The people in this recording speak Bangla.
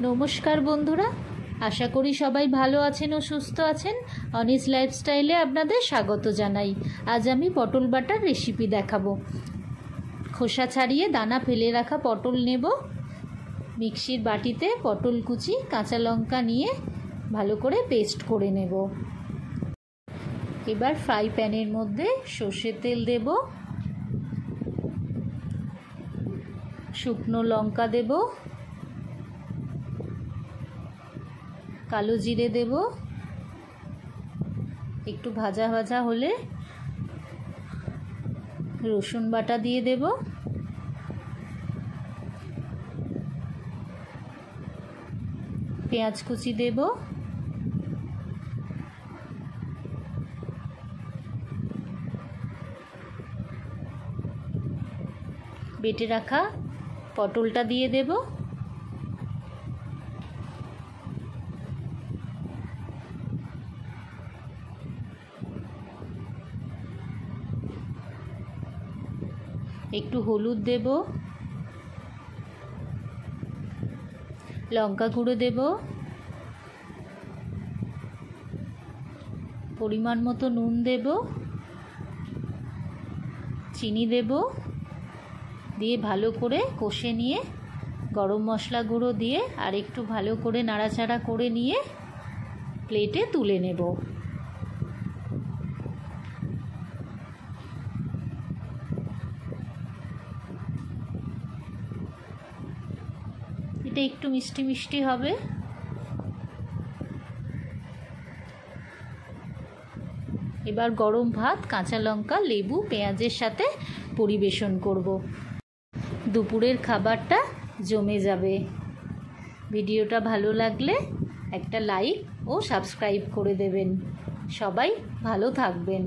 নমস্কার বন্ধুরা, আশা করি সবাই ভালো আছেন ও সুস্থ আছেন। অনিস লাইফস্টাইলে আপনাদের স্বাগত জানাই। আজ আমি পটল বাটার রেসিপি দেখাবো। খোসা ছাড়িয়ে দানা ফেলে রাখা পটল নেব। মিক্সির বাটিতে পটল কুচি, কাঁচা লঙ্কা নিয়ে ভালো করে পেস্ট করে নেব। এবার ফ্রাই প্যানের মধ্যে সর্ষের তেল দেব, শুকনো লঙ্কা দেব, কালো জিরে দেব। একটু ভাজা ভাজা হলে রসুন বাটা দিয়ে দেব। পেঁয়াজ কুচি দেব। বেটে রাখা পটলটা দিয়ে দেব। একটু হলুদ দেব, লঙ্কা গুঁড়ো দেব, পরিমাণ মতো নুন দেব, চিনি দেব, দিয়ে ভালো করে কষে নিয়ে গরম মশলা গুঁড়ো দিয়ে আর একটু ভালো করে নাড়াচাড়া করে নিয়ে প্লেটে তুলে নেব। এটা একটু মিষ্টি মিষ্টি হবে। এবার গরম ভাত, কাঁচা লঙ্কা, লেবু, পেঁয়াজের সাথে পরিবেশন করব। দুপুরের খাবারটা জমে যাবে। ভিডিওটা ভালো লাগলে একটা লাইক ও সাবস্ক্রাইব করে দেবেন। সবাই ভালো থাকবেন।